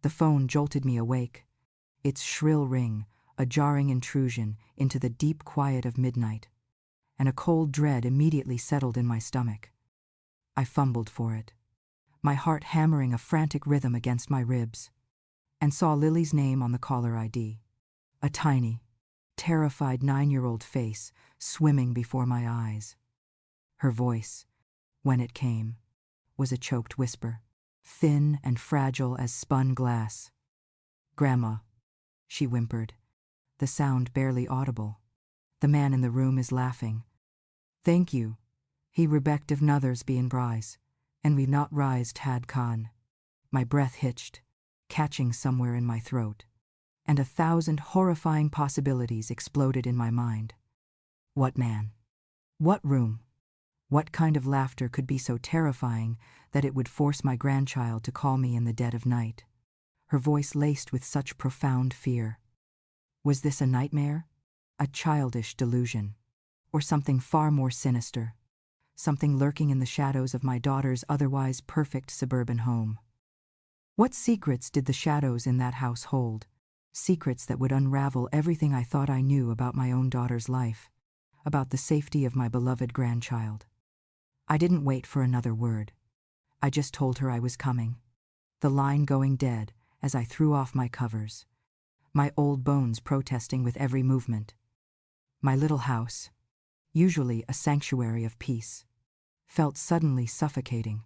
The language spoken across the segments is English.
The phone jolted me awake. Its shrill ring, a jarring intrusion into the deep quiet of midnight, and a cold dread immediately settled in my stomach. I fumbled for it, my heart hammering a frantic rhythm against my ribs, and saw Lily's name on the caller ID. A tiny, terrified 9-year-old face swimming before my eyes. Her voice, when it came, was a choked whisper, thin and fragile as spun glass. "Grandma," she whimpered, the sound barely audible. "The man in the room is laughing. Thank you. He Rebect of Nuthers be in Bryce, and we not rise Tad Khan." My breath hitched, catching somewhere in my throat, and 1,000 horrifying possibilities exploded in my mind. What man? What room? What kind of laughter could be so terrifying that it would force my grandchild to call me in the dead of night? Her voice laced with such profound fear. Was this a nightmare? A childish delusion? Or something far more sinister? Something lurking in the shadows of my daughter's otherwise perfect suburban home? What secrets did the shadows in that house hold? Secrets that would unravel everything I thought I knew about my own daughter's life, about the safety of my beloved grandchild. I didn't wait for another word. I just told her I was coming, the line going dead as I threw off my covers, my old bones protesting with every movement. My little house, usually a sanctuary of peace, felt suddenly suffocating,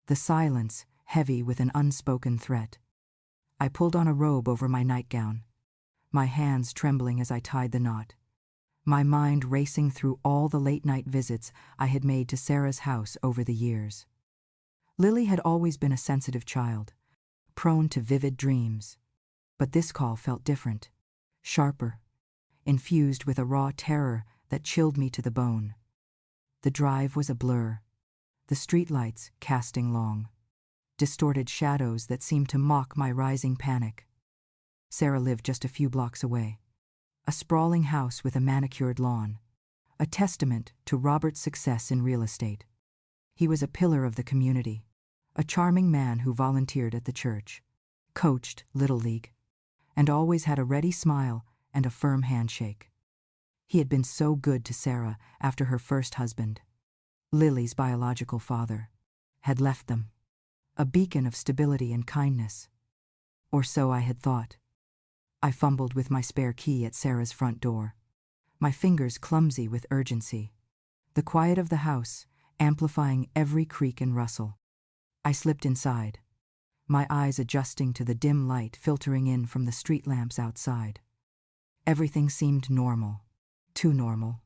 the silence heavy with an unspoken threat. I pulled on a robe over my nightgown, my hands trembling as I tied the knot, my mind racing through all the late-night visits I had made to Sarah's house over the years. Lily had always been a sensitive child, prone to vivid dreams, but this call felt different, sharper, infused with a raw terror that chilled me to the bone. The drive was a blur, the streetlights casting long, distorted shadows that seemed to mock my rising panic. Sarah lived just a few blocks away. A sprawling house with a manicured lawn, a testament to Robert's success in real estate. He was a pillar of the community, a charming man who volunteered at the church, coached Little League, and always had a ready smile and a firm handshake. He had been so good to Sarah after her first husband, Lily's biological father, had left them, a beacon of stability and kindness. Or so I had thought. I fumbled with my spare key at Sarah's front door, my fingers clumsy with urgency, the quiet of the house amplifying every creak and rustle. I slipped inside, my eyes adjusting to the dim light filtering in from the street lamps outside. Everything seemed normal, too normal.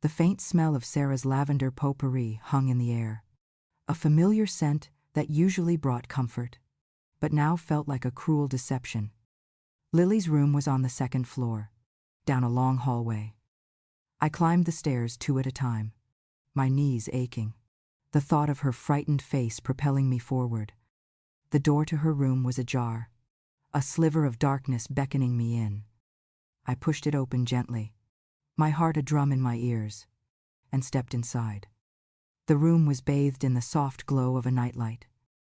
The faint smell of Sarah's lavender potpourri hung in the air, a familiar scent that usually brought comfort, but now felt like a cruel deception. Lily's room was on the second floor, down a long hallway. I climbed the stairs 2 at a time, my knees aching, the thought of her frightened face propelling me forward. The door to her room was ajar, a sliver of darkness beckoning me in. I pushed it open gently, my heart a drum in my ears, and stepped inside. The room was bathed in the soft glow of a nightlight,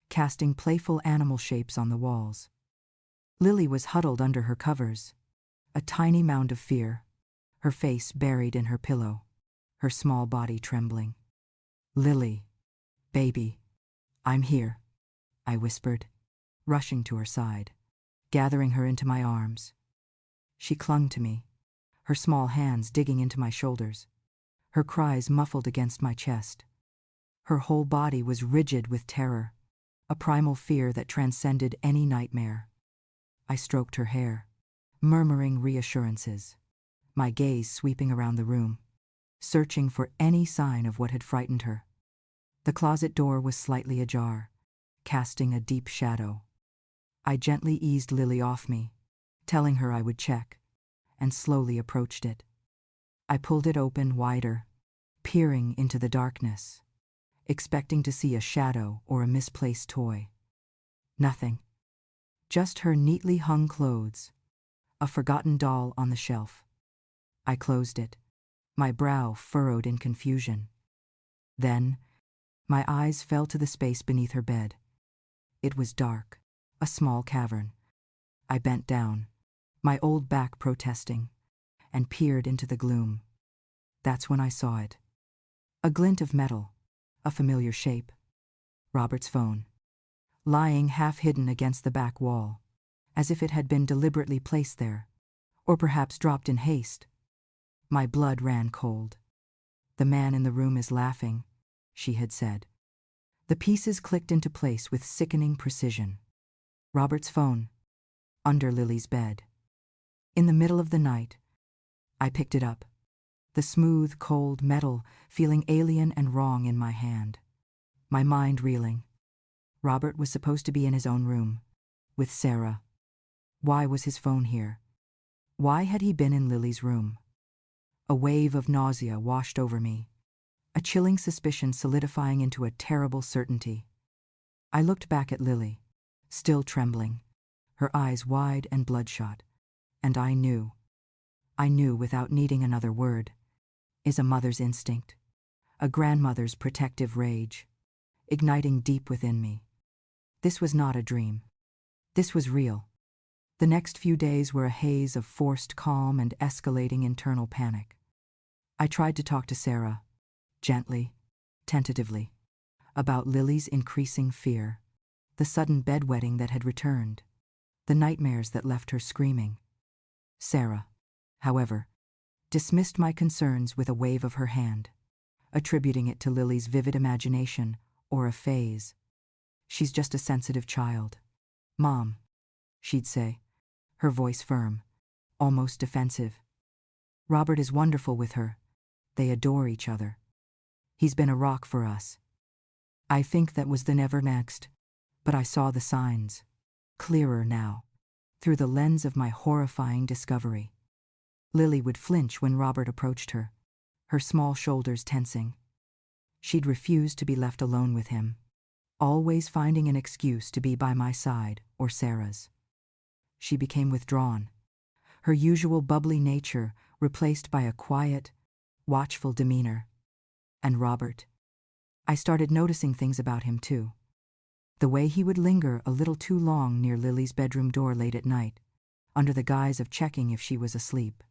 casting playful animal shapes on the walls. Lily was huddled under her covers, a tiny mound of fear, her face buried in her pillow, her small body trembling. "Lily, baby, I'm here," I whispered, rushing to her side, gathering her into my arms. She clung to me, her small hands digging into my shoulders, her cries muffled against my chest. Her whole body was rigid with terror, a primal fear that transcended any nightmare. I stroked her hair, murmuring reassurances, my gaze sweeping around the room, searching for any sign of what had frightened her. The closet door was slightly ajar, casting a deep shadow. I gently eased Lily off me, telling her I would check, and slowly approached it. I pulled it open wider, peering into the darkness, expecting to see a shadow or a misplaced toy. Nothing. Just her neatly hung clothes, a forgotten doll on the shelf. I closed it, my brow furrowed in confusion. Then, my eyes fell to the space beneath her bed. It was dark, a small cavern. I bent down, my old back protesting, and peered into the gloom. That's when I saw it. A glint of metal, a familiar shape. Robert's phone, lying half-hidden against the back wall, as if it had been deliberately placed there, or perhaps dropped in haste. My blood ran cold. "The man in the room is laughing," she had said. The pieces clicked into place with sickening precision. Robert's phone, under Lily's bed. In the middle of the night, I picked it up, the smooth, cold metal feeling alien and wrong in my hand. My mind reeling. Robert was supposed to be in his own room, with Sarah. Why was his phone here? Why had he been in Lily's room? A wave of nausea washed over me, a chilling suspicion solidifying into a terrible certainty. I looked back at Lily, still trembling, her eyes wide and bloodshot, and I knew without needing another word, is a mother's instinct, a grandmother's protective rage, igniting deep within me. This was not a dream. This was real. The next few days were a haze of forced calm and escalating internal panic. I tried to talk to Sarah, gently, tentatively, about Lily's increasing fear, the sudden bedwetting that had returned, the nightmares that left her screaming. Sarah, however, dismissed my concerns with a wave of her hand, attributing it to Lily's vivid imagination or a phase. "She's just a sensitive child. Mom," she'd say, her voice firm, almost defensive. "Robert is wonderful with her. They adore each other. He's been a rock for us." I think that was the never next, but I saw the signs, clearer now, through the lens of my horrifying discovery. Lily would flinch when Robert approached her, her small shoulders tensing. She'd refuse to be left alone with him, always finding an excuse to be by my side or Sarah's. She became withdrawn, her usual bubbly nature replaced by a quiet, watchful demeanor. And Robert. I started noticing things about him too. The way he would linger a little too long near Lily's bedroom door late at night, under the guise of checking if she was asleep.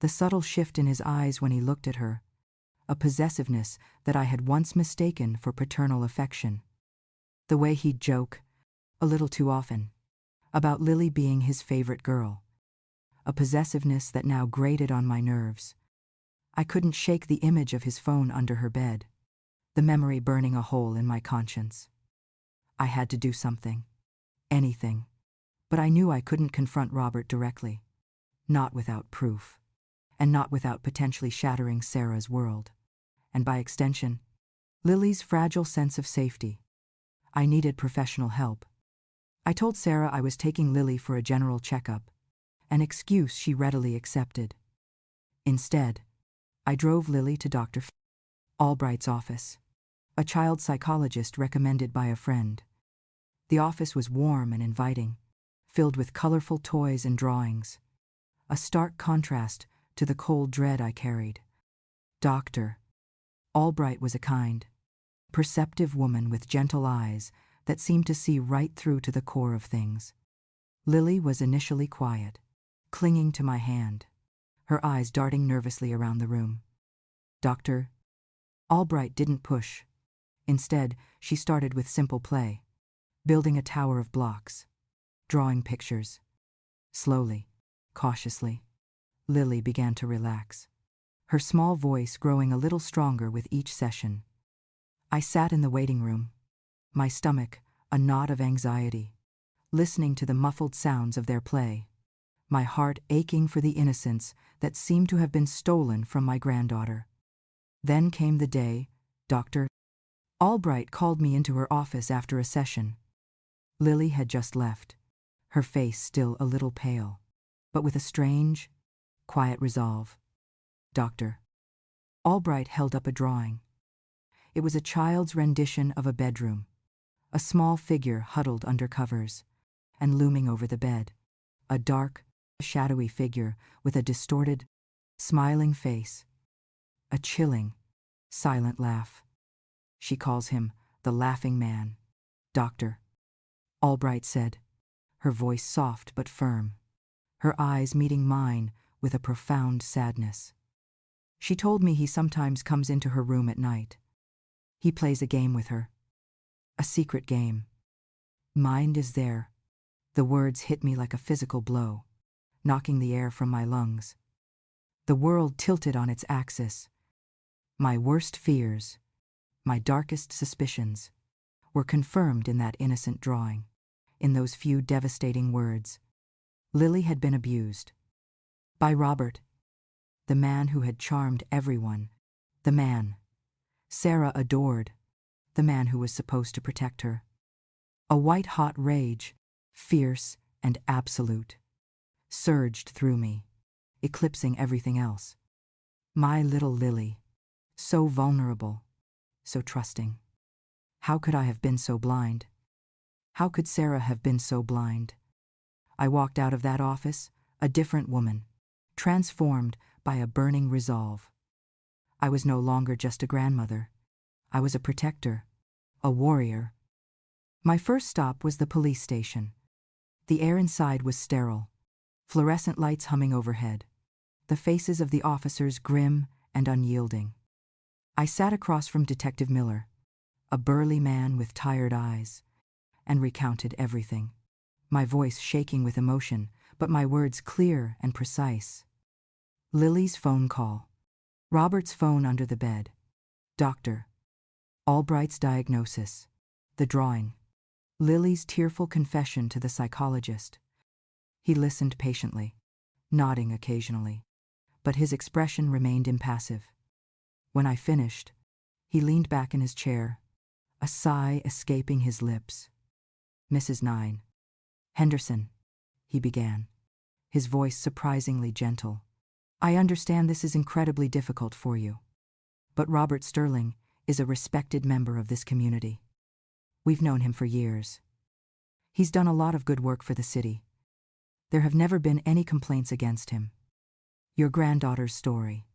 The subtle shift in his eyes when he looked at her, a possessiveness that I had once mistaken for paternal affection. The way he'd joke, a little too often, about Lily being his favorite girl. A possessiveness that now grated on my nerves. I couldn't shake the image of his phone under her bed, the memory burning a hole in my conscience. I had to do something. Anything. But I knew I couldn't confront Robert directly. Not without proof. And not without potentially shattering Sarah's world. And by extension, Lily's fragile sense of safety. I needed professional help. I told Sarah I was taking Lily for a general checkup, an excuse she readily accepted. Instead, I drove Lily to Dr. Albright's office, a child psychologist recommended by a friend. The office was warm and inviting, filled with colorful toys and drawings, a stark contrast to the cold dread I carried. Dr. Albright was a kind, perceptive woman with gentle eyes that seemed to see right through to the core of things. Lily was initially quiet, clinging to my hand, her eyes darting nervously around the room. Dr. Albright didn't push. Instead, she started with simple play, building a tower of blocks, drawing pictures. Slowly, cautiously, Lily began to relax, her small voice growing a little stronger with each session. I sat in the waiting room, my stomach a knot of anxiety, listening to the muffled sounds of their play, my heart aching for the innocence that seemed to have been stolen from my granddaughter. Then came the day Dr. Albright called me into her office after a session. Lily had just left, her face still a little pale, but with a strange, quiet resolve. Dr. Albright held up a drawing. It was a child's rendition of a bedroom, a small figure huddled under covers, and looming over the bed, a dark, shadowy figure with a distorted, smiling face, a chilling, silent laugh. She calls him the laughing man, Dr. Albright said. her voice soft but firm, her eyes meeting mine with a profound sadness. She told me he sometimes comes into her room at night. He plays a game with her. A secret game. Mind is there. The words hit me like a physical blow, knocking the air from my lungs. The world tilted on its axis. My worst fears, my darkest suspicions, were confirmed in that innocent drawing, in those few devastating words. Lily had been abused. By Robert, the man who had charmed everyone, the man Sarah adored, the man who was supposed to protect her. A white-hot rage, fierce and absolute, surged through me, eclipsing everything else. My little Lily, so vulnerable, so trusting. How could I have been so blind? How could Sarah have been so blind? I walked out of that office, a different woman, transformed by a burning resolve. I was no longer just a grandmother. I was a protector, a warrior. My first stop was the police station. The air inside was sterile, fluorescent lights humming overhead, the faces of the officers grim and unyielding. I sat across from Detective Miller, a burly man with tired eyes, and recounted everything, my voice shaking with emotion, but my words clear and precise. Lily's phone call. Robert's phone under the bed. Dr. Albright's diagnosis. The drawing. Lily's tearful confession to the psychologist. He listened patiently, nodding occasionally, but his expression remained impassive. When I finished, he leaned back in his chair, a sigh escaping his lips. Mrs. 9. Henderson, he began, his voice surprisingly gentle. I understand this is incredibly difficult for you, but Robert Sterling is a respected member of this community. We've known him for years. He's done a lot of good work for the city. There have never been any complaints against him. Your granddaughter's story,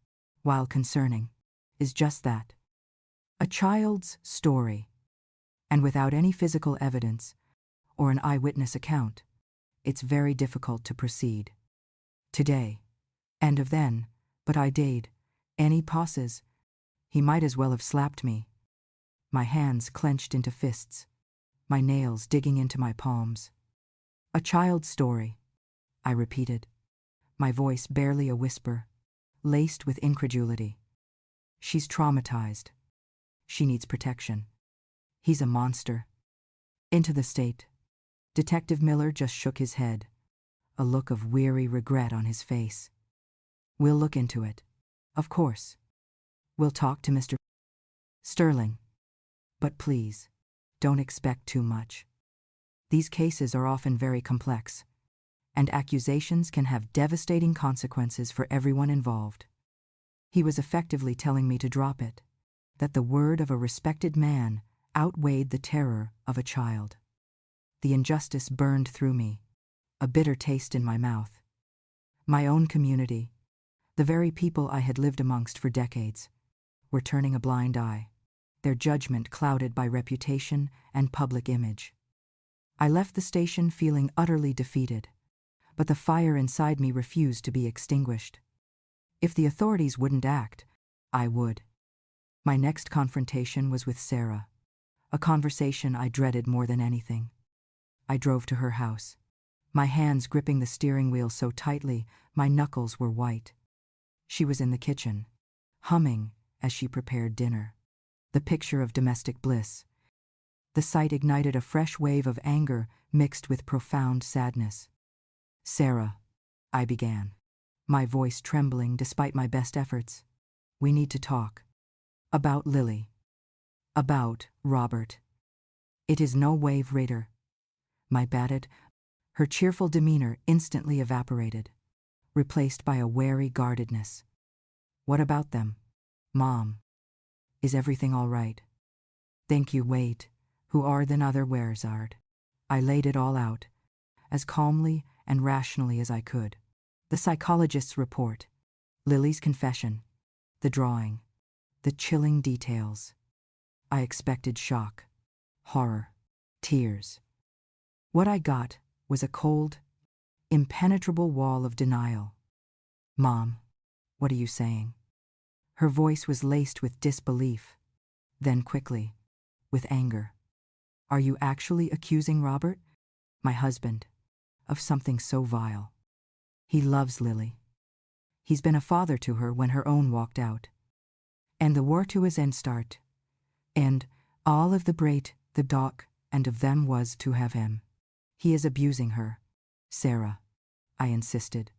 while concerning, is just that. A child's story. And without any physical evidence or an eyewitness account, it's very difficult to proceed. Today, end of then, but I did. Any pauses? He might as well have slapped me. My hands clenched into fists, my nails digging into my palms. A child's story, I repeated, my voice barely a whisper, laced with incredulity. She's traumatized. She needs protection. He's a monster. Into the state. Detective Miller just shook his head, a look of weary regret on his face. We'll look into it. Of course. We'll talk to Mr. Sterling. But please, don't expect too much. These cases are often very complex, and accusations can have devastating consequences for everyone involved. He was effectively telling me to drop it, that the word of a respected man outweighed the terror of a child. The injustice burned through me, a bitter taste in my mouth. My own community, the very people I had lived amongst for decades, were turning a blind eye, their judgment clouded by reputation and public image. I left the station feeling utterly defeated, but the fire inside me refused to be extinguished. If the authorities wouldn't act, I would. My next confrontation was with Sarah, a conversation I dreaded more than anything. I drove to her house, my hands gripping the steering wheel so tightly my knuckles were white. She was in the kitchen, humming as she prepared dinner, the picture of domestic bliss. The sight ignited a fresh wave of anger mixed with profound sadness. Sarah, I began, my voice trembling despite my best efforts. We need to talk. About Lily. About Robert. It is no wave raider. My batted, her cheerful demeanor instantly evaporated, replaced by a wary guardedness. What about them? Mom. Is everything all right? Thank you, wait. Who are than other wares art? I laid it all out, as calmly and rationally as I could. The psychologist's report, Lily's confession, the drawing, the chilling details. I expected shock, horror, tears. What I got was a cold, impenetrable wall of denial. "Mom, what are you saying?" Her voice was laced with disbelief, then quickly, with anger. "Are you actually accusing Robert, my husband, of something so vile? He loves Lily. He's been a father to her when her own walked out. And the war to his end start. And all of the great, the dark, and of them was to have him. He is abusing her. Sarah," I insisted,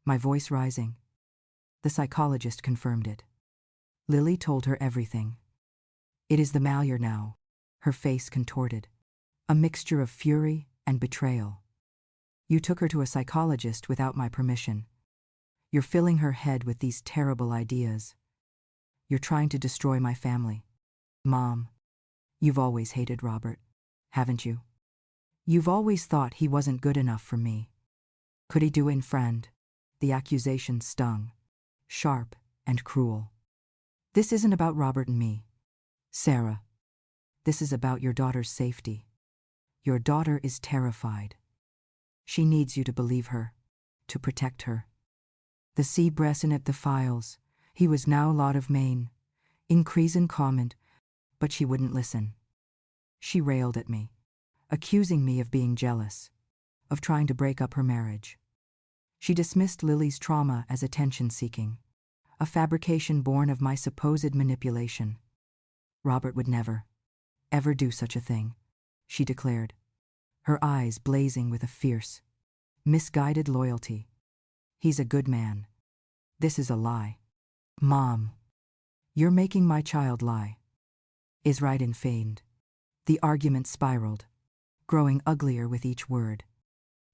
my voice rising. The psychologist confirmed it. Lily told her everything. It is the malure now, her face contorted, a mixture of fury and betrayal. "You took her to a psychologist without my permission. You're filling her head with these terrible ideas. You're trying to destroy my family. Mom, you've always hated Robert, haven't you? You've always thought he wasn't good enough for me. Could he do it, friend?" The accusation stung, sharp and cruel. "This isn't about Robert and me, Sarah. This is about your daughter's safety. Your daughter is terrified. She needs you to believe her, to protect her." The sea breasted the files. He was now lot of Maine, increase in comment, but she wouldn't listen. She railed at me, accusing me of being jealous, of trying to break up her marriage. She dismissed Lily's trauma as attention-seeking, a fabrication born of my supposed manipulation. "Robert would never, ever do such a thing," she declared, her eyes blazing with a fierce, misguided loyalty. "He's a good man. This is a lie." "Mom, you're making my child lie." Is right and feigned. The argument spiraled, growing uglier with each word.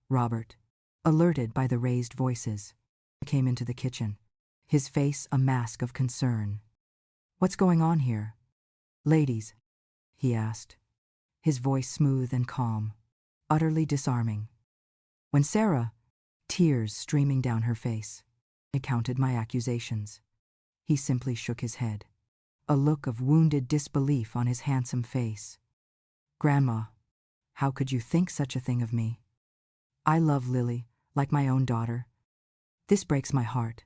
Robert, alerted by the raised voices, came into the kitchen, his face a mask of concern. "What's going on here, ladies?" he asked, his voice smooth and calm, utterly disarming. When Sarah, tears streaming down her face, recounted my accusations, he simply shook his head, a look of wounded disbelief on his handsome face. "Grandma, how could you think such a thing of me? I love Lily like my own daughter. This breaks my heart."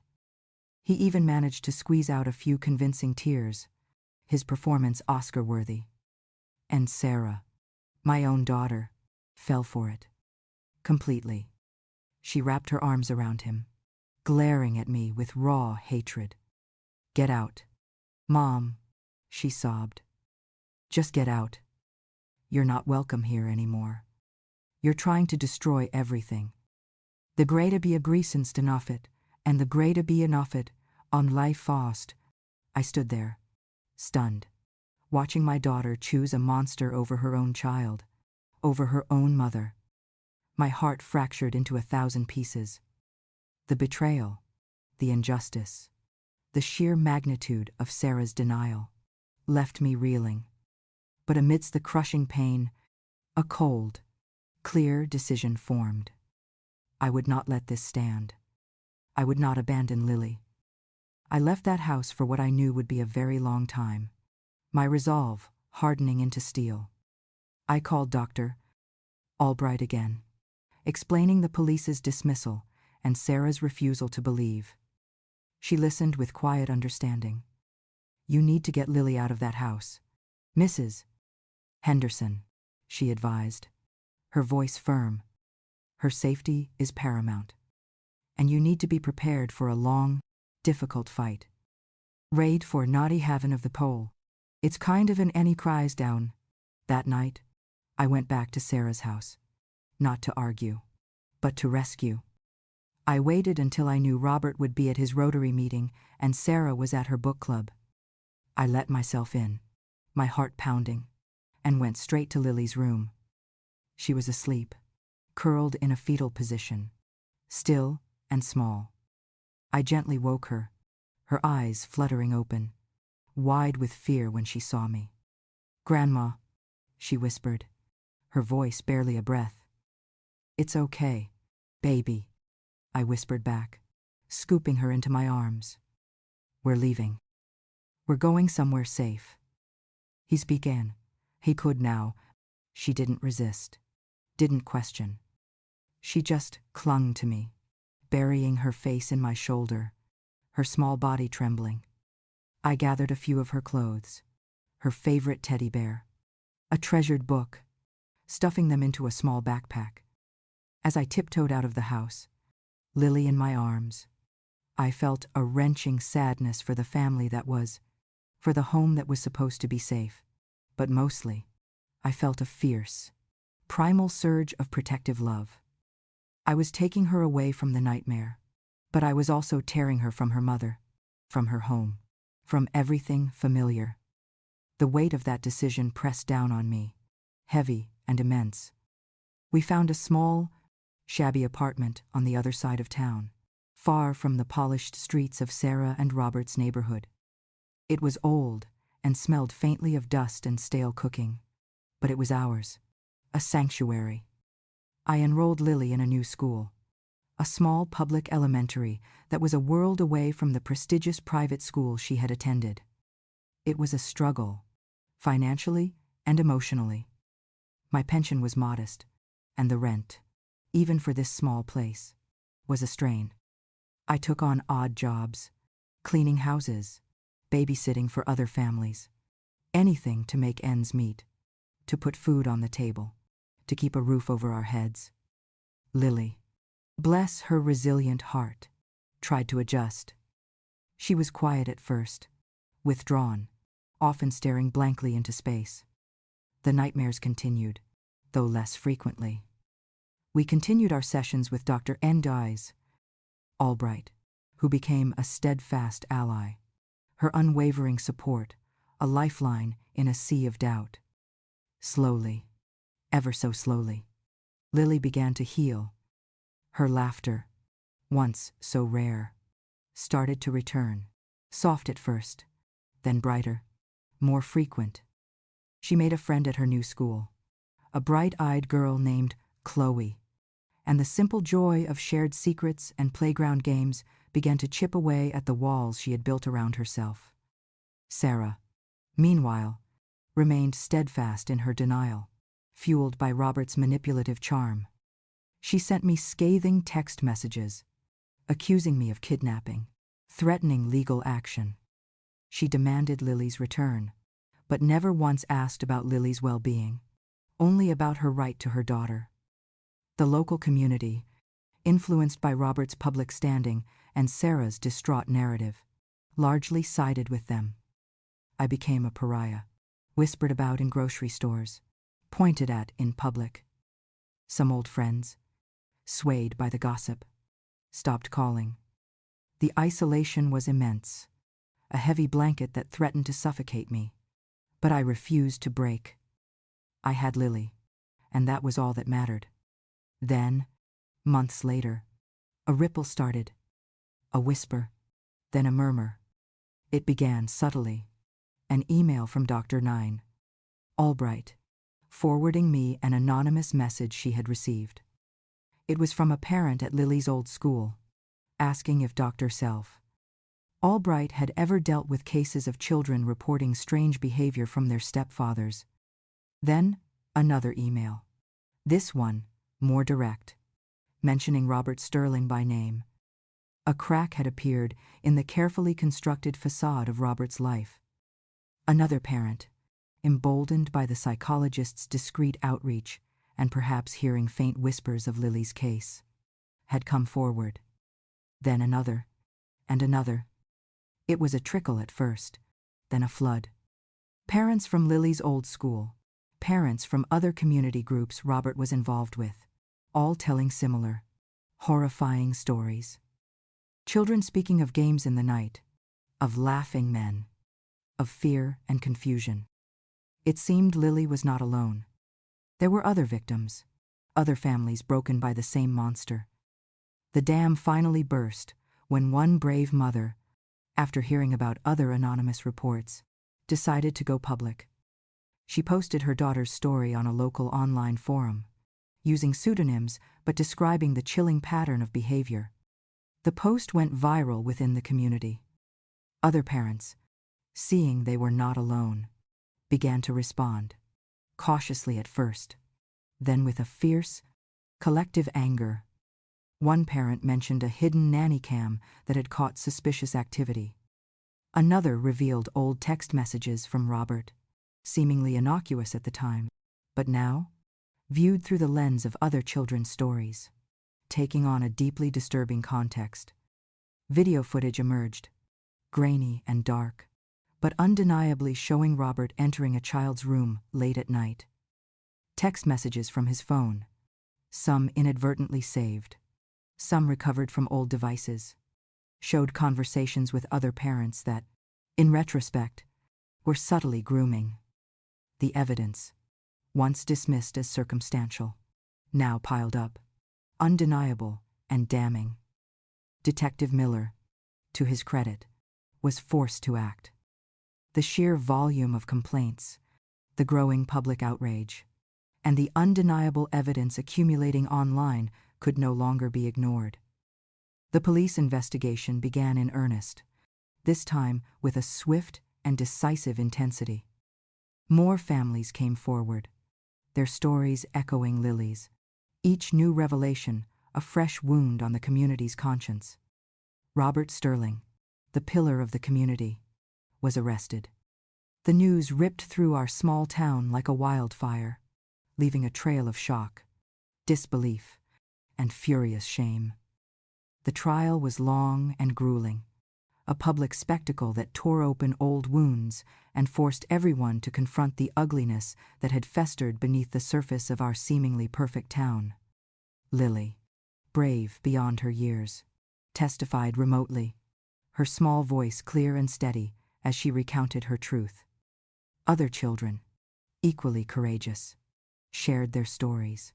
He even managed to squeeze out a few convincing tears, his performance Oscar-worthy. And Sarah, my own daughter, fell for it. Completely. She wrapped her arms around him, glaring at me with raw hatred. "Get out. Mom," she sobbed. "Just get out. You're not welcome here anymore. You're trying to destroy everything. The greater be a greasens enough it, and the greater be enough it, on life fast." I stood there, stunned, watching my daughter choose a monster over her own child, over her own mother. My heart fractured into 1,000 pieces. The betrayal, the injustice, the sheer magnitude of Sarah's denial left me reeling. But amidst the crushing pain, a cold, clear decision formed. I would not let this stand. I would not abandon Lily. I left that house for what I knew would be a very long time, my resolve hardening into steel. I called Dr. Albright again, explaining the police's dismissal and Sarah's refusal to believe. She listened with quiet understanding. "You need to get Lily out of that house, Mrs. Henderson," she advised, her voice firm. "Her safety is paramount. And you need to be prepared for a long, difficult fight. Raid for naughty haven of the pole. It's kind of an any cries down." That night, I went back to Sarah's house, not to argue, but to rescue. I waited until I knew Robert would be at his Rotary meeting and Sarah was at her book club. I let myself in, my heart pounding, and went straight to Lily's room. She was asleep, curled in a fetal position, still and small. I gently woke her, her eyes fluttering open, wide with fear when she saw me. "Grandma," she whispered, her voice barely a breath. "It's okay, baby," I whispered back, scooping her into my arms. "We're leaving. We're going somewhere safe." He began. He could now. She didn't resist, didn't question. She just clung to me, burying her face in my shoulder, her small body trembling. I gathered a few of her clothes, her favorite teddy bear, a treasured book, stuffing them into a small backpack. As I tiptoed out of the house, Lily in my arms, I felt a wrenching sadness for the family that was, for the home that was supposed to be safe. But mostly, I felt a fierce, primal surge of protective love. I was taking her away from the nightmare, but I was also tearing her from her mother, from her home, from everything familiar. The weight of that decision pressed down on me, heavy and immense. We found a small, shabby apartment on the other side of town, far from the polished streets of Sarah and Robert's neighborhood. It was old and smelled faintly of dust and stale cooking, but it was ours, a sanctuary. I enrolled Lily in a new school, a small public elementary that was a world away from the prestigious private school she had attended. It was a struggle, financially and emotionally. My pension was modest, and the rent, even for this small place, was a strain. I took on odd jobs, cleaning houses, babysitting for other families, anything to make ends meet, to put food on the table, to keep a roof over our heads. Lily, bless her resilient heart, tried to adjust. She was quiet at first, withdrawn, often staring blankly into space. The nightmares continued, though less frequently. We continued our sessions with Dr. Albright, who became a steadfast ally, her unwavering support, a lifeline in a sea of doubt. Slowly, ever so slowly, Lily began to heal. Her laughter, once so rare, started to return, soft at first, then brighter, more frequent. She made a friend at her new school, a bright-eyed girl named Chloe, and the simple joy of shared secrets and playground games began to chip away at the walls she had built around herself. Sarah, meanwhile, remained steadfast in her denial, fueled by Robert's manipulative charm. She sent me scathing text messages, accusing me of kidnapping, threatening legal action. She demanded Lily's return, but never once asked about Lily's well-being, only about her right to her daughter. The local community, influenced by Robert's public standing and Sarah's distraught narrative, largely sided with them. I became a pariah, whispered about in grocery stores, pointed at in public. Some old friends, swayed by the gossip, stopped calling. The isolation was immense, a heavy blanket that threatened to suffocate me. But I refused to break. I had Lily, and that was all that mattered. Then, months later, a ripple started, a whisper, then a murmur. It began subtly, an email from Dr. Albright, forwarding me an anonymous message she had received. It was from a parent at Lily's old school, asking if Dr. Albright had ever dealt with cases of children reporting strange behavior from their stepfathers. Then, another email. This one, more direct, mentioning Robert Sterling by name. A crack had appeared in the carefully constructed facade of Robert's life. Another parent, emboldened by the psychologist's discreet outreach and perhaps hearing faint whispers of Lily's case, had come forward. Then another, and another. It was a trickle at first, then a flood. Parents from Lily's old school, parents from other community groups Robert was involved with, all telling similar, horrifying stories. Children speaking of games in the night, of laughing men, of fear and confusion. It seemed Lily was not alone. There were other victims, other families broken by the same monster. The dam finally burst when one brave mother, after hearing about other anonymous reports, decided to go public. She posted her daughter's story on a local online forum, using pseudonyms but describing the chilling pattern of behavior. The post went viral within the community. Other parents, seeing they were not alone, began to respond, cautiously at first, then with a fierce, Collective anger. One parent mentioned a hidden nanny cam that had caught suspicious activity. Another revealed old text messages from Robert, seemingly innocuous at the time, but now, viewed through the lens of other children's stories, taking on a deeply disturbing context. Video footage emerged, grainy and dark, but undeniably showing Robert entering a child's room late at night. Text messages from his phone, some inadvertently saved, some recovered from old devices, showed conversations with other parents that, in retrospect, were subtly grooming. The evidence, once dismissed as circumstantial, now piled up, undeniable and damning. Detective Miller, to his credit, was forced to act. The sheer volume of complaints, the growing public outrage, and the undeniable evidence accumulating online could no longer be ignored. The police investigation began in earnest, this time with a swift and decisive intensity. More families came forward, their stories echoing Lily's, each new revelation a fresh wound on the community's conscience. Robert Sterling, the pillar of the community, was arrested. The news ripped through our small town like a wildfire, leaving a trail of shock, disbelief, and furious shame. The trial was long and grueling, a public spectacle that tore open old wounds and forced everyone to confront the ugliness that had festered beneath the surface of our seemingly perfect town. Lily, brave beyond her years, testified remotely, her small voice clear and steady as she recounted her truth. Other children, equally courageous, shared their stories.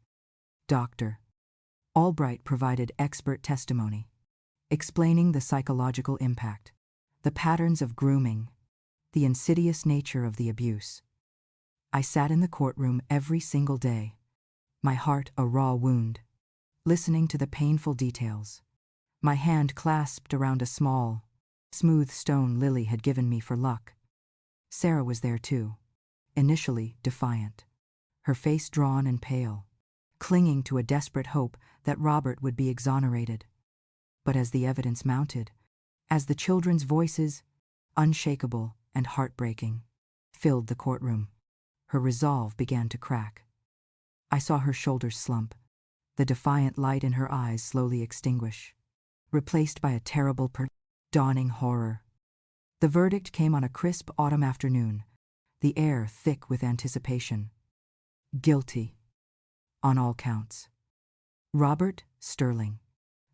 Dr. Albright provided expert testimony, explaining the psychological impact, the patterns of grooming, the insidious nature of the abuse. I sat in the courtroom every single day, my heart a raw wound, listening to the painful details, my hand clasped around a small, smooth stone Lily had given me for luck. Sarah was there too, initially defiant, her face drawn and pale, clinging to a desperate hope that Robert would be exonerated. But as the evidence mounted, as the children's voices, unshakable and heartbreaking, filled the courtroom, her resolve began to crack. I saw her shoulders slump, the defiant light in her eyes slowly extinguish, replaced by a terrible dawning horror. The verdict came on a crisp autumn afternoon, the air thick with anticipation. Guilty, on all counts. Robert Sterling,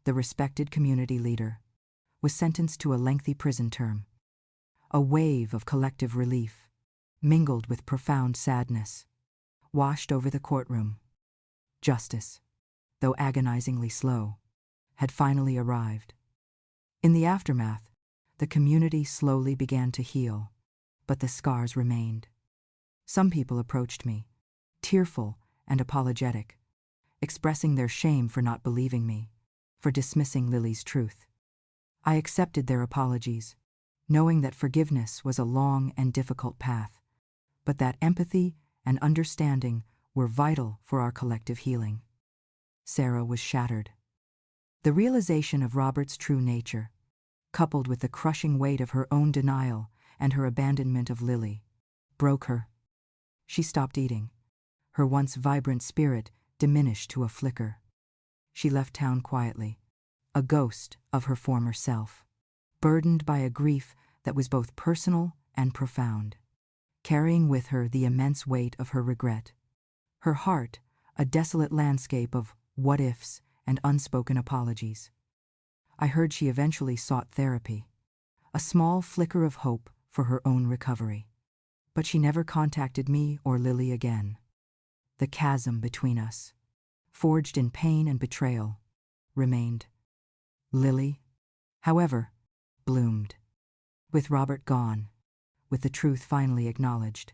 the respected community leader, was sentenced to a lengthy prison term. A wave of collective relief, mingled with profound sadness, washed over the courtroom. Justice, though agonizingly slow, had finally arrived. In the aftermath, the community slowly began to heal, but the scars remained. Some people approached me, tearful and apologetic, expressing their shame for not believing me, for dismissing Lily's truth. I accepted their apologies, knowing that forgiveness was a long and difficult path, but that empathy and understanding were vital for our collective healing. Sarah was shattered. The realization of Robert's true nature, coupled with the crushing weight of her own denial and her abandonment of Lily, broke her. She stopped eating, her once vibrant spirit diminished to a flicker. She left town quietly, a ghost of her former self, burdened by a grief that was both personal and profound, carrying with her the immense weight of her regret. Her heart, a desolate landscape of what-ifs and unspoken apologies. I heard she eventually sought therapy, a small flicker of hope for her own recovery. But she never contacted me or Lily again. The chasm between us, forged in pain and betrayal, remained. Lily, however, bloomed. With Robert gone, with the truth finally acknowledged,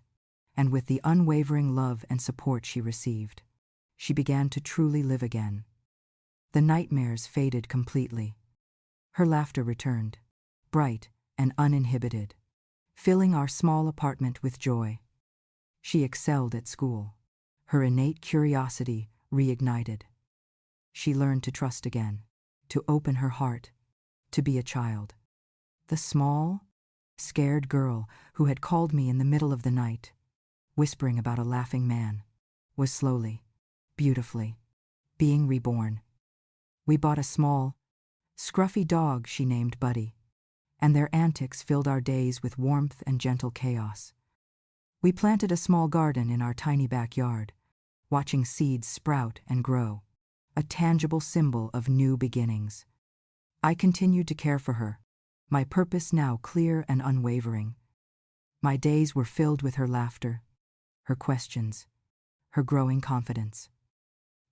and with the unwavering love and support she received, she began to truly live again. The nightmares faded completely. Her laughter returned, bright and uninhibited, filling our small apartment with joy. She excelled at school, her innate curiosity reignited, she learned to trust again, to open her heart, to be a child. The small, scared girl who had called me in the middle of the night, whispering about a laughing man, was slowly, beautifully, being reborn. We bought a small, scruffy dog she named Buddy, and their antics filled our days with warmth and gentle chaos. We planted a small garden in our tiny backyard, watching seeds sprout and grow, a tangible symbol of new beginnings. I continued to care for her, my purpose now clear and unwavering. My days were filled with her laughter, her questions, her growing confidence.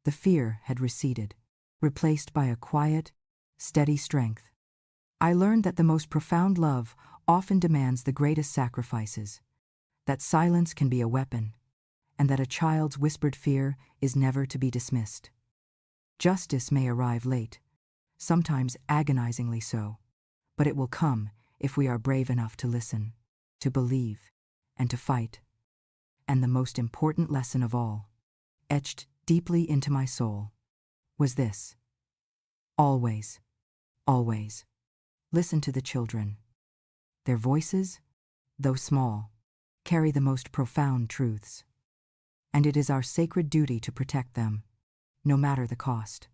The fear had receded, replaced by a quiet, steady strength. I learned that the most profound love often demands the greatest sacrifices, that silence can be a weapon, and that a child's whispered fear is never to be dismissed. Justice may arrive late, sometimes agonizingly so, but it will come if we are brave enough to listen, to believe, and to fight. And the most important lesson of all, etched deeply into my soul, was this: always, always, listen to the children. Their voices, though small, carry the most profound truths. And it is our sacred duty to protect them, no matter the cost.